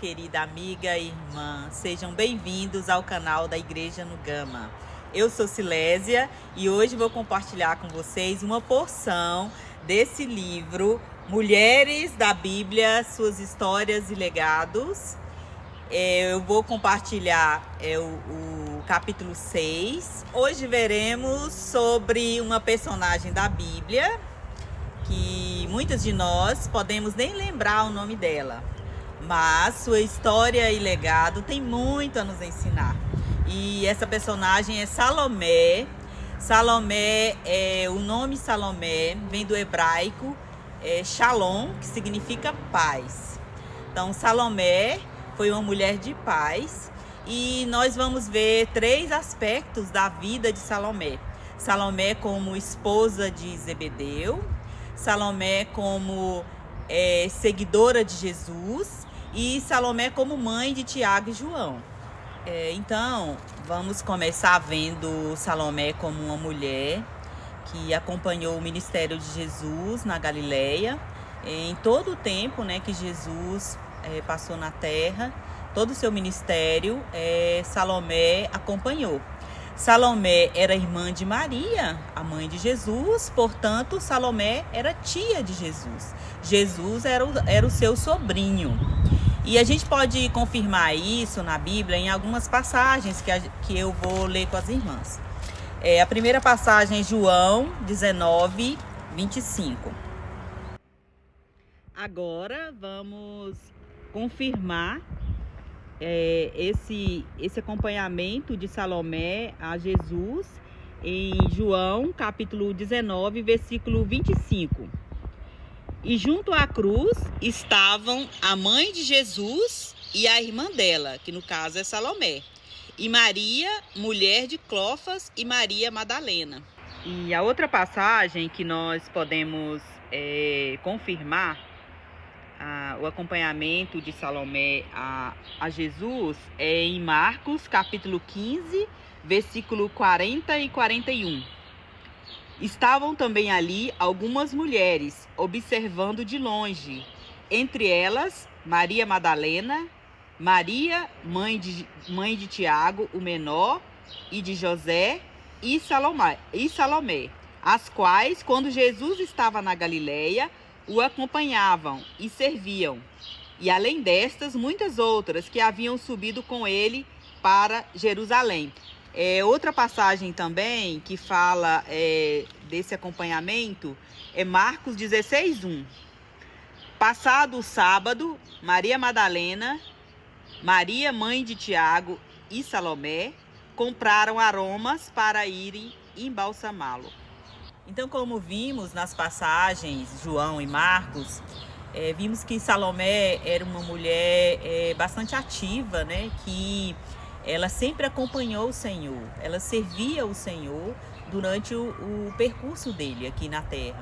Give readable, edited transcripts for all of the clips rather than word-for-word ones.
querida amiga e irmã. Sejam bem-vindos ao canal da Igreja no Gama. Eu sou Silésia e hoje vou compartilhar com vocês uma porção desse livro Mulheres da Bíblia, Suas Histórias e Legados. Eu vou compartilhar o capítulo 6. Hoje veremos sobre uma personagem da Bíblia que muitas de nós podemos nem lembrar o nome dela, mas sua história e legado tem muito a nos ensinar. E essa personagem é Salomé. Salomé, o nome Salomé vem do hebraico Shalom, que significa paz. Então, Salomé foi uma mulher de paz e nós vamos ver 3 aspectos da vida de Salomé. Salomé como esposa de Zebedeu, Salomé como seguidora de Jesus e Salomé como mãe de Tiago e João. Então, vamos começar vendo Salomé como uma mulher que acompanhou o ministério de Jesus na Galileia. Em todo o tempo, que Jesus passou na terra, todo o seu ministério, Salomé acompanhou. Salomé era irmã de Maria, a mãe de Jesus, portanto, Salomé era tia de Jesus. Jesus era o seu sobrinho. E a gente pode confirmar isso na Bíblia em algumas passagens que eu vou ler com as irmãs. A primeira passagem é João 19, 25. Agora vamos confirmar esse acompanhamento de Salomé a Jesus em João capítulo 19, versículo 25. E junto à cruz estavam a mãe de Jesus e a irmã dela, que no caso é Salomé, e Maria, mulher de Clofas, e Maria Madalena. E a outra passagem que nós podemos confirmar o acompanhamento de Salomé a Jesus é em Marcos, capítulo 15, versículo 40 e 41. Estavam também ali algumas mulheres, observando de longe, entre elas Maria Madalena, Maria, mãe de Tiago, o menor, e de José, e Salomé, as quais, quando Jesus estava na Galileia, o acompanhavam e serviam. E além destas, muitas outras que haviam subido com ele para Jerusalém. Outra passagem também que fala desse acompanhamento é Marcos 16, 1. Passado o sábado, Maria Madalena, Maria, mãe de Tiago, e Salomé compraram aromas para irem embalsamá-lo. Então, como vimos nas passagens João e Marcos, vimos que Salomé era uma mulher bastante ativa, que ela sempre acompanhou o Senhor, ela servia o Senhor durante o percurso dele aqui na terra.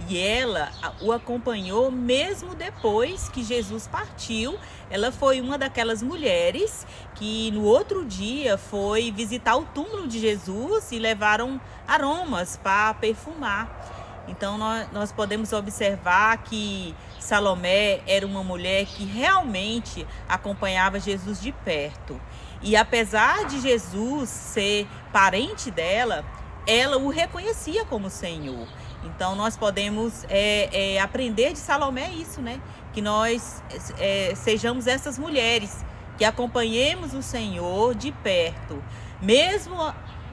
E ela o acompanhou mesmo depois que Jesus partiu. Ela foi uma daquelas mulheres que no outro dia foi visitar o túmulo de Jesus e levaram aromas para perfumar. Então nós podemos observar que Salomé era uma mulher que realmente acompanhava Jesus de perto. E apesar de Jesus ser parente dela, ela o reconhecia como Senhor. Então nós podemos aprender de Salomé isso, que nós sejamos essas mulheres, que acompanhemos o Senhor de perto. Mesmo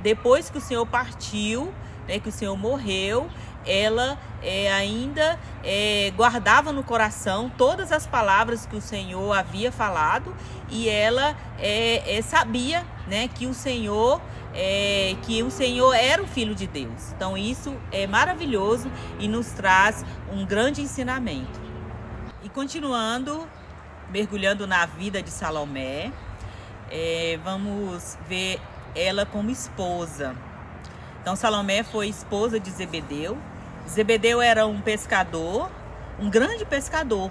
depois que o Senhor partiu, que o Senhor morreu, ela ainda guardava no coração todas as palavras que o Senhor havia falado, e ela sabia que o Senhor era o Filho de Deus. Então isso é maravilhoso e nos traz um grande ensinamento. E continuando, mergulhando na vida de Salomé, vamos ver ela como esposa. Então Salomé foi esposa de Zebedeu. Zebedeu era um pescador, um grande pescador,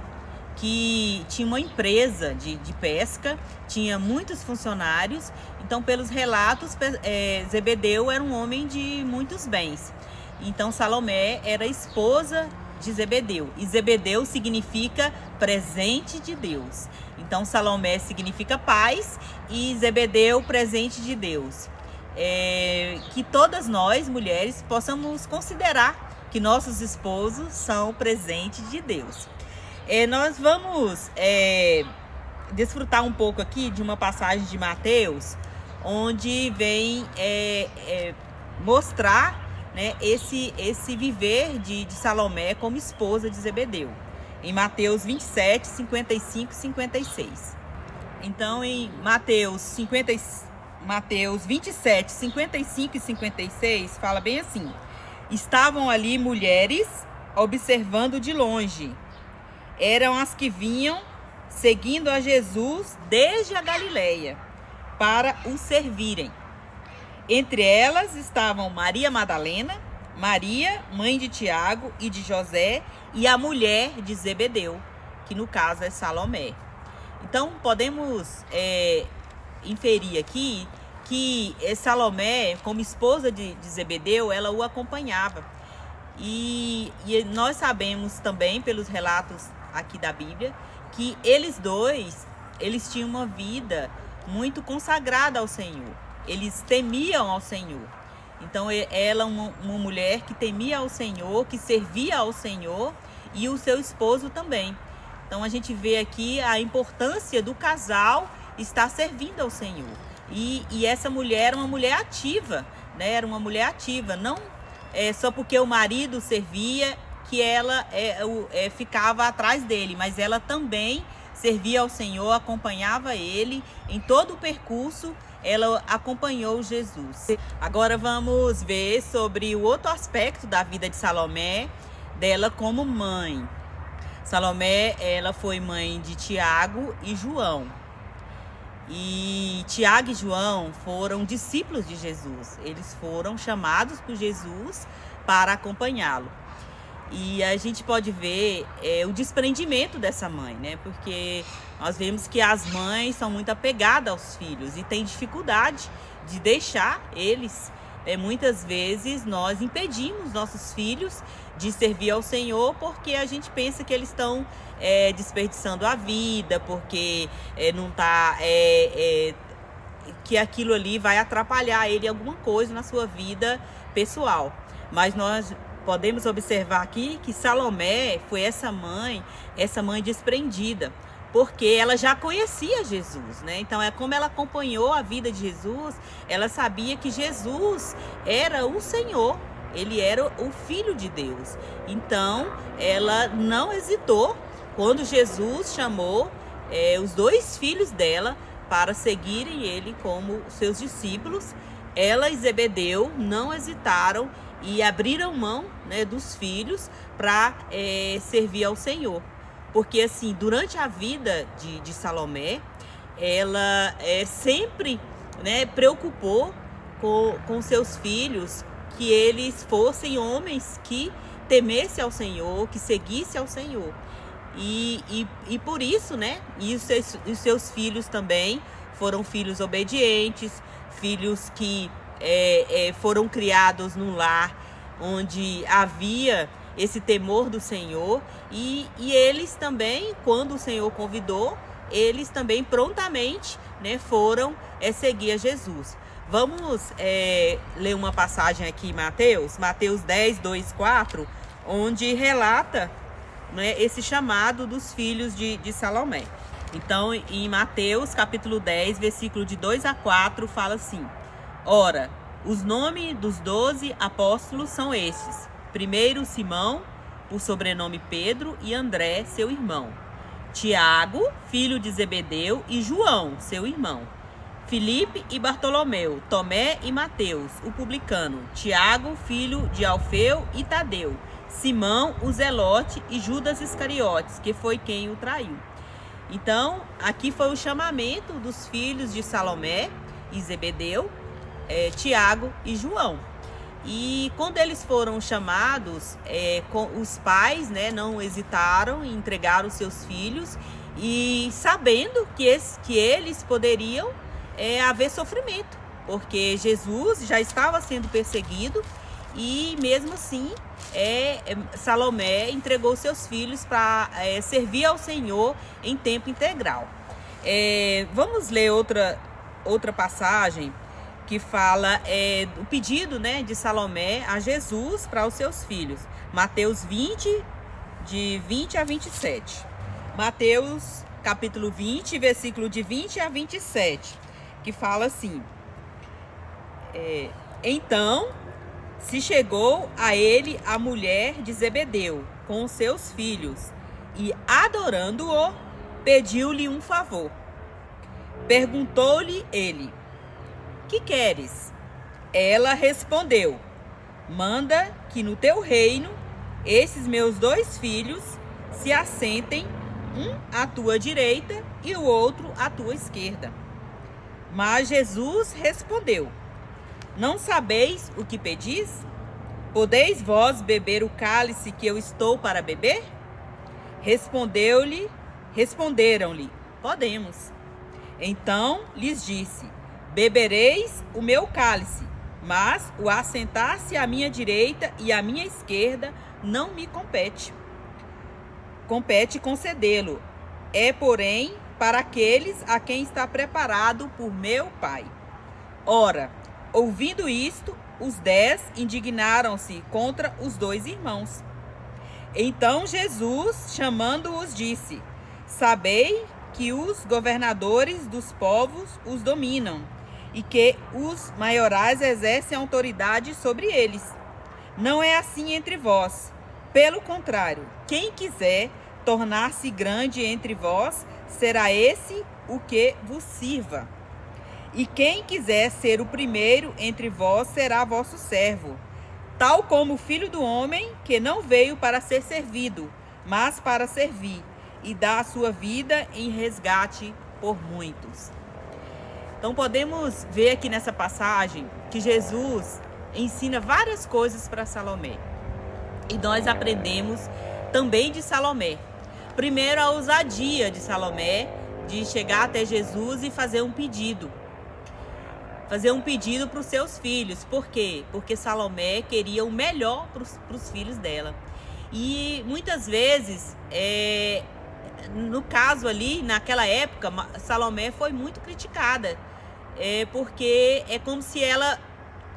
que tinha uma empresa de pesca, tinha muitos funcionários. Então, pelos relatos, Zebedeu era um homem de muitos bens. Então Salomé era esposa de Zebedeu. E Zebedeu significa presente de Deus. Então Salomé significa paz e Zebedeu, presente de Deus. Que todas nós, mulheres, possamos considerar que nossos esposos são presente de Deus. Nós vamos desfrutar um pouco aqui de uma passagem de Mateus, onde vem mostrar, né, esse viver de Salomé como esposa de Zebedeu. Em Mateus 27, 55 e 56. Então, em Mateus 27, 55 e 56, fala bem assim: estavam ali mulheres observando de longe. Eram as que vinham seguindo a Jesus desde a Galileia para o servirem. Entre elas estavam Maria Madalena, Maria, mãe de Tiago e de José, e a mulher de Zebedeu, que no caso é Salomé. Então, podemos inferir aqui que Salomé, como esposa de Zebedeu, ela o acompanhava. E nós sabemos também, pelos relatos aqui da Bíblia, que eles dois, eles tinham uma vida muito consagrada ao Senhor. Eles temiam ao Senhor. Então, ela uma mulher que temia ao Senhor, que servia ao Senhor, e o seu esposo também. Então, a gente vê aqui a importância do casal estar servindo ao Senhor. E essa mulher era uma mulher ativa, né? Era uma mulher ativa. Não só porque o marido servia que ela ficava atrás dele, mas ela também servia ao Senhor, acompanhava ele em todo o percurso. Ela acompanhou Jesus. Agora vamos ver sobre o outro aspecto da vida de Salomé, dela como mãe. Salomé, ela foi mãe de Tiago e João. E Tiago e João foram discípulos de Jesus. Eles foram chamados por Jesus para acompanhá-lo. E a gente pode ver o desprendimento dessa mãe, né? Porque nós vemos que as mães são muito apegadas aos filhos e têm dificuldade de deixar eles. Muitas vezes nós impedimos nossos filhos de servir ao Senhor porque a gente pensa que eles estão desperdiçando a vida, porque não tá que aquilo ali vai atrapalhar ele em alguma coisa na sua vida pessoal. Mas nós podemos observar aqui que Salomé foi essa mãe desprendida, porque ela já conhecia Jesus, né? Então, como ela acompanhou a vida de Jesus, ela sabia que Jesus era o Senhor, ele era o Filho de Deus. Então, ela não hesitou quando Jesus chamou os dois filhos dela para seguirem ele como seus discípulos. Ela e Zebedeu não hesitaram e abriram mão, né, dos filhos para servir ao Senhor. Porque assim, durante a vida de Salomé, ela sempre, né, preocupou com seus filhos, que eles fossem homens que temessem ao Senhor, que seguissem ao Senhor. E por isso, né, e os seus filhos também foram filhos obedientes, filhos que foram criados num lar onde havia esse temor do Senhor, e eles também, quando o Senhor convidou, eles também prontamente, né, foram seguir a Jesus. Vamos ler uma passagem aqui em Mateus 10, 2, 4, onde relata, né, esse chamado dos filhos de Salomé. Então, em Mateus capítulo 10, versículo de 2 a 4, fala assim: ora, os nomes dos 12 apóstolos são estes: primeiro, Simão, por sobrenome Pedro, e André, seu irmão; Tiago, filho de Zebedeu, e João, seu irmão; Filipe e Bartolomeu, Tomé e Mateus, o publicano; Tiago, filho de Alfeu e Tadeu; Simão, o Zelote, e Judas Iscariotes, que foi quem o traiu. Então, aqui foi o chamamento dos filhos de Salomé e Zebedeu, Tiago e João. E quando eles foram chamados, os pais, né, não hesitaram em entregar os seus filhos, e sabendo que eles poderiam haver sofrimento, porque Jesus já estava sendo perseguido, e mesmo assim Salomé entregou seus filhos para servir ao Senhor em tempo integral. Vamos ler outra passagem que fala do pedido, né, de Salomé a Jesus para os seus filhos. Mateus 20, de 20 a 27. Mateus capítulo 20, versículo de 20 a 27, que fala assim: Então se chegou a ele a mulher de Zebedeu com os seus filhos e, adorando-o, pediu-lhe um favor. Perguntou-lhe ele: Que queres? Ela respondeu: Manda que no teu reino esses meus 2 filhos se assentem, um à tua direita e o outro à tua esquerda. Mas Jesus respondeu: Não sabeis o que pedis? Podeis vós beber o cálice que eu estou para beber? Responderam-lhe: Podemos. Então lhes disse: Bebereis o meu cálice, mas o assentar-se à minha direita e à minha esquerda não me compete. Compete concedê-lo. Porém, para aqueles a quem está preparado por meu Pai. Ora, ouvindo isto, os 10 indignaram-se contra os 2 irmãos. Então Jesus, chamando-os, disse: Sabei que os governadores dos povos os dominam, e que os maiorais exercem autoridade sobre eles. Não é assim entre vós. Pelo contrário, quem quiser tornar-se grande entre vós, será esse o que vos sirva. E quem quiser ser o primeiro entre vós, será vosso servo. Tal como o Filho do Homem, que não veio para ser servido, mas para servir, e dar a sua vida em resgate por muitos. Então podemos ver aqui nessa passagem que Jesus ensina várias coisas para Salomé. E nós aprendemos também de Salomé. Primeiro, a ousadia de Salomé de chegar até Jesus e fazer um pedido. Fazer um pedido para os seus filhos. Por quê? Porque Salomé queria o melhor para os filhos dela. E muitas vezes, no caso ali, naquela época, Salomé foi muito criticada. Porque é como se ela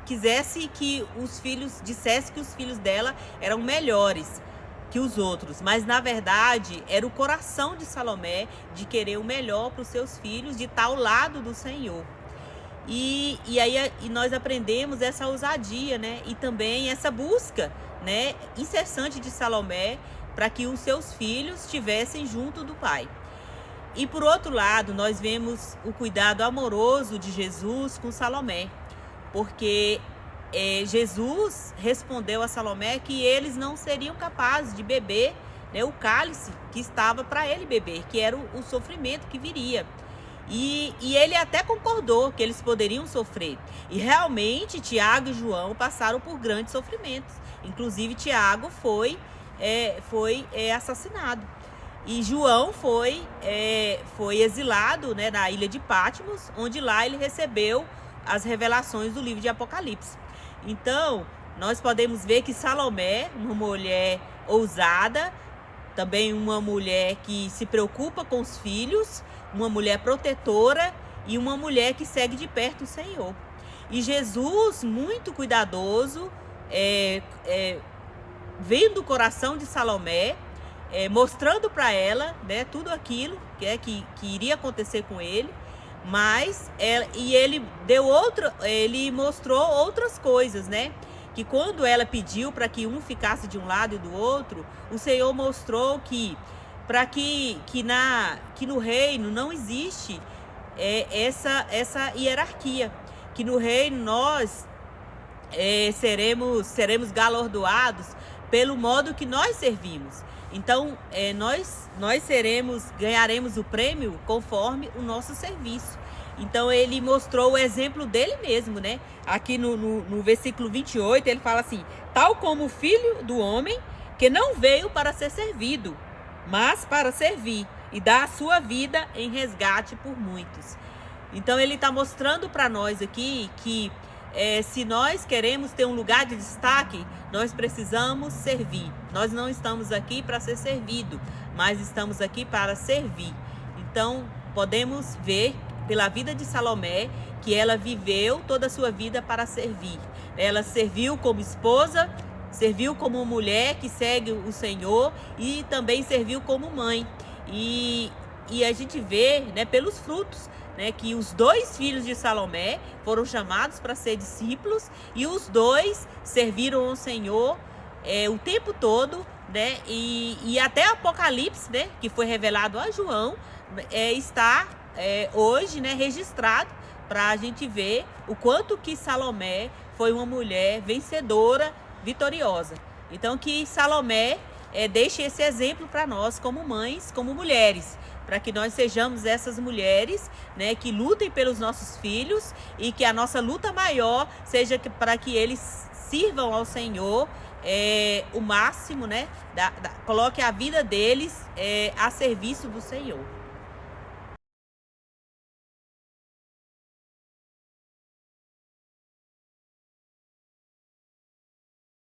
quisesse que os filhos, dissesse que os filhos dela eram melhores que os outros, mas na verdade era o coração de Salomé de querer o melhor para os seus filhos, de estar ao lado do Senhor. E aí nós aprendemos essa ousadia, né? E também essa busca, né, incessante de Salomé para que os seus filhos estivessem junto do Pai. E por outro lado, nós vemos o cuidado amoroso de Jesus com Salomé, porque Jesus respondeu a Salomé que eles não seriam capazes de beber, né, o cálice que estava para ele beber, que era o sofrimento que viria. E ele até concordou que eles poderiam sofrer. E realmente Tiago e João passaram por grandes sofrimentos. Inclusive Tiago foi assassinado. E João foi exilado, né, na ilha de Patmos, onde lá ele recebeu as revelações do livro de Apocalipse. Então, nós podemos ver que Salomé, uma mulher ousada, também uma mulher que se preocupa com os filhos, uma mulher protetora e uma mulher que segue de perto o Senhor. E Jesus, muito cuidadoso, vendo o coração de Salomé, mostrando para ela, né, tudo aquilo que iria acontecer com ele, mas ele mostrou outras coisas, né? Que quando ela pediu para que um ficasse de um lado e do outro, o Senhor mostrou que para que no reino não existe essa hierarquia, que no reino nós seremos galardoados pelo modo que nós servimos. Então, nós ganharemos o prêmio conforme o nosso serviço. Então, ele mostrou o exemplo dele mesmo, né? Aqui no versículo 28, ele fala assim: tal como o Filho do Homem, que não veio para ser servido, mas para servir e dar a sua vida em resgate por muitos. Então, ele está mostrando para nós aqui que se nós queremos ter um lugar de destaque, nós precisamos servir. Nós não estamos aqui para ser servido, mas estamos aqui para servir. Então, podemos ver pela vida de Salomé que ela viveu toda a sua vida para servir. Ela serviu como esposa, serviu como mulher que segue o Senhor e também serviu como mãe. E a gente vê, né, pelos frutos, né, que os 2 filhos de Salomé foram chamados para ser discípulos e os 2 serviram ao Senhor o tempo todo, né, e até Apocalipse, né, que foi revelado a João, está hoje, né, registrado para a gente ver o quanto que Salomé foi uma mulher vencedora, vitoriosa. Então que Salomé deixe esse exemplo para nós como mães, como mulheres, para que nós sejamos essas mulheres, né, que lutem pelos nossos filhos e que a nossa luta maior seja para que eles sirvam ao Senhor o máximo, né, coloque a vida deles a serviço do Senhor.